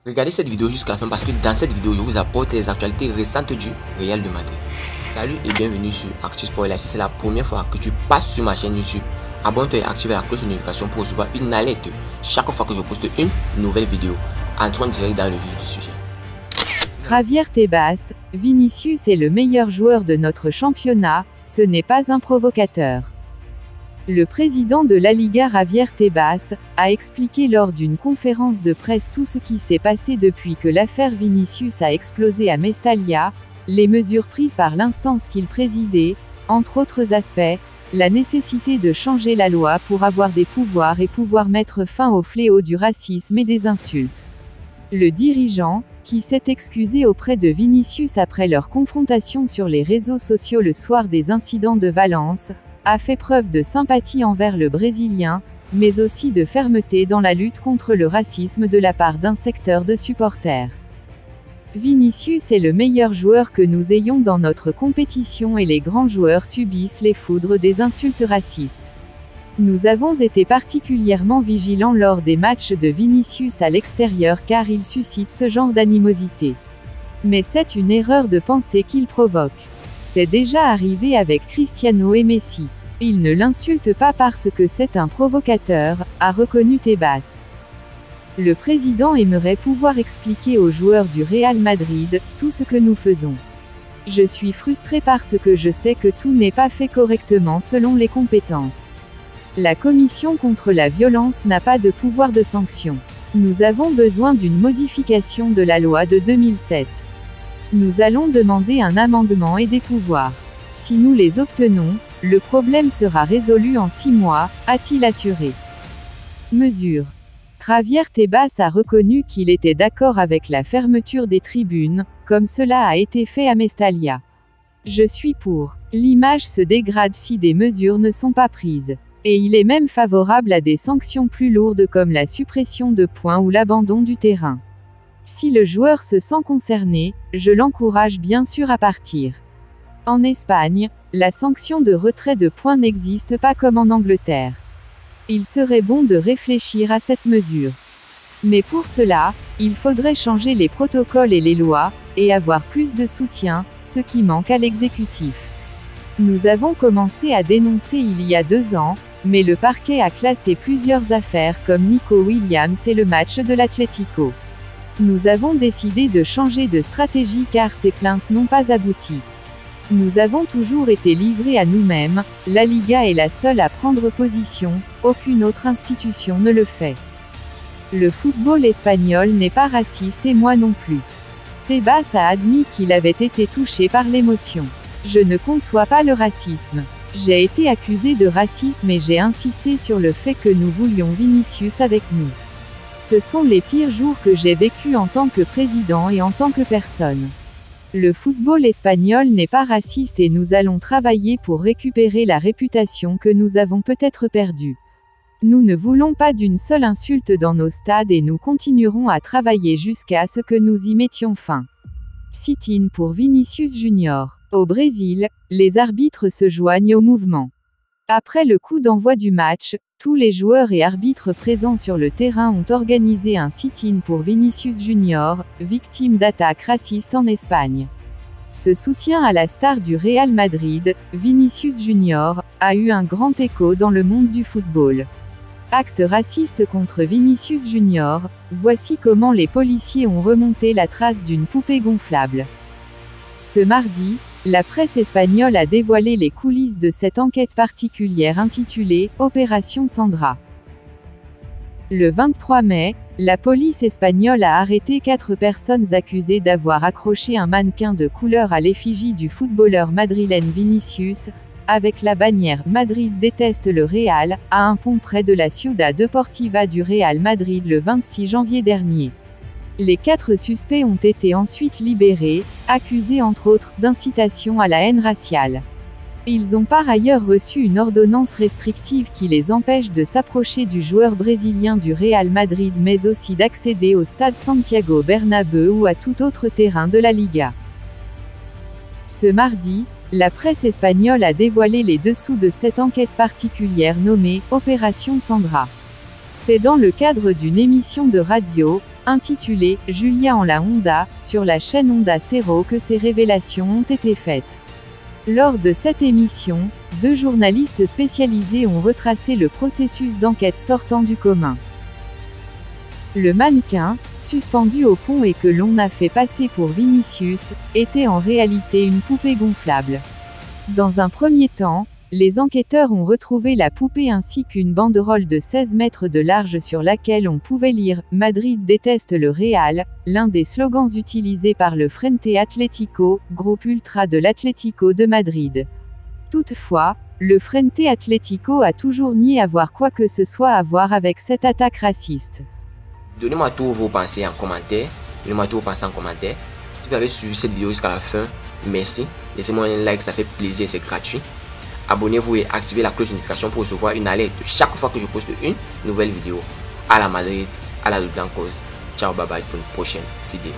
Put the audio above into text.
Regardez cette vidéo jusqu'à la fin parce que dans cette vidéo, je vous apporte les actualités récentes du Real de Madrid. Salut et bienvenue sur Actu Sport Live. Si c'est la première fois que tu passes sur ma chaîne YouTube, abonne-toi et active la cloche de notification pour recevoir une alerte chaque fois que je poste une nouvelle vidéo. Entrons direct dans le vif du sujet. Javier Tebas, Vinicius est le meilleur joueur de notre championnat, ce n'est pas un provocateur. Le président de la Liga Javier Tebas a expliqué lors d'une conférence de presse tout ce qui s'est passé depuis que l'affaire Vinicius a explosé à Mestalla, les mesures prises par l'instance qu'il présidait, entre autres aspects, la nécessité de changer la loi pour avoir des pouvoirs et pouvoir mettre fin au fléau du racisme et des insultes. Le dirigeant, qui s'est excusé auprès de Vinicius après leur confrontation sur les réseaux sociaux le soir des incidents de Valence, a fait preuve de sympathie envers le Brésilien, mais aussi de fermeté dans la lutte contre le racisme de la part d'un secteur de supporters. Vinicius est le meilleur joueur que nous ayons dans notre compétition et les grands joueurs subissent les foudres des insultes racistes. Nous avons été particulièrement vigilants lors des matchs de Vinicius à l'extérieur car il suscite ce genre d'animosité. Mais c'est une erreur de penser qu'il provoque. C'est déjà arrivé avec Cristiano et Messi. Il ne l'insulte pas parce que c'est un provocateur, a reconnu Tebas. Le président aimerait pouvoir expliquer aux joueurs du Real Madrid tout ce que nous faisons. Je suis frustré parce que je sais que tout n'est pas fait correctement selon les compétences. La commission contre la violence n'a pas de pouvoir de sanction. Nous avons besoin d'une modification de la loi de 2007. Nous allons demander un amendement et des pouvoirs. Si nous les obtenons, le problème sera résolu en 6 mois, a-t-il assuré. Mesure. Javier Tebas a reconnu qu'il était d'accord avec la fermeture des tribunes, comme cela a été fait à Mestalla. Je suis pour. L'image se dégrade si des mesures ne sont pas prises. Et il est même favorable à des sanctions plus lourdes comme la suppression de points ou l'abandon du terrain. Si le joueur se sent concerné, je l'encourage bien sûr à partir. En Espagne, la sanction de retrait de points n'existe pas comme en Angleterre. Il serait bon de réfléchir à cette mesure. Mais pour cela, il faudrait changer les protocoles et les lois, et avoir plus de soutien, ce qui manque à l'exécutif. Nous avons commencé à dénoncer il y a 2 ans, mais le parquet a classé plusieurs affaires comme Nico Williams et le match de l'Atlético. Nous avons décidé de changer de stratégie car ces plaintes n'ont pas abouti. Nous avons toujours été livrés à nous-mêmes, la Liga est la seule à prendre position, aucune autre institution ne le fait. Le football espagnol n'est pas raciste et moi non plus. Tebas a admis qu'il avait été touché par l'émotion. Je ne conçois pas le racisme. J'ai été accusé de racisme et j'ai insisté sur le fait que nous voulions Vinicius avec nous. Ce sont les pires jours que j'ai vécus en tant que président et en tant que personne. Le football espagnol n'est pas raciste et nous allons travailler pour récupérer la réputation que nous avons peut-être perdue. Nous ne voulons pas d'une seule insulte dans nos stades et nous continuerons à travailler jusqu'à ce que nous y mettions fin. Sit-in pour Vinicius Junior. Au Brésil, les arbitres se joignent au mouvement. Après le coup d'envoi du match, tous les joueurs et arbitres présents sur le terrain ont organisé un sit-in pour Vinicius Junior, victime d'attaques racistes en Espagne. Ce soutien à la star du Real Madrid, Vinicius Junior, a eu un grand écho dans le monde du football. Acte raciste contre Vinicius Junior, voici comment les policiers ont remonté la trace d'une poupée gonflable. Ce mardi, la presse espagnole a dévoilé les coulisses de cette enquête particulière intitulée « Opération Sandra ». Le 23 mai, la police espagnole a arrêté 4 personnes accusées d'avoir accroché un mannequin de couleur à l'effigie du footballeur madrilène Vinicius, avec la bannière « Madrid déteste le Real » à un pont près de la Ciudad Deportiva du Real Madrid le 26 janvier dernier. Les 4 suspects ont été ensuite libérés, accusés entre autres d'incitation à la haine raciale. Ils ont par ailleurs reçu une ordonnance restrictive qui les empêche de s'approcher du joueur brésilien du Real Madrid mais aussi d'accéder au stade Santiago Bernabéu ou à tout autre terrain de la Liga. Ce mardi, la presse espagnole a dévoilé les dessous de cette enquête particulière nommée « Opération Sandra ». C'est dans le cadre d'une émission de radio, intitulée « Julia en la Honda » sur la chaîne Honda Cero que ces révélations ont été faites. Lors de cette émission, 2 journalistes spécialisés ont retracé le processus d'enquête sortant du commun. Le mannequin, suspendu au pont et que l'on a fait passer pour Vinicius, était en réalité une poupée gonflable. Dans un premier temps, les enquêteurs ont retrouvé la poupée ainsi qu'une banderole de 16 mètres de large sur laquelle on pouvait lire « Madrid déteste le Real », l'un des slogans utilisés par le Frente Atlético, groupe ultra de l'Atlético de Madrid. Toutefois, le Frente Atlético a toujours nié avoir quoi que ce soit à voir avec cette attaque raciste. Donnez-moi tous vos pensées en commentaire. Si vous avez suivi cette vidéo jusqu'à la fin, merci. Laissez-moi un like, ça fait plaisir, c'est gratuit. Abonnez-vous et activez la cloche de notification pour recevoir une alerte chaque fois que je poste une nouvelle vidéo. À la Madrid, à la Blancos. Ciao, bye bye pour une prochaine vidéo.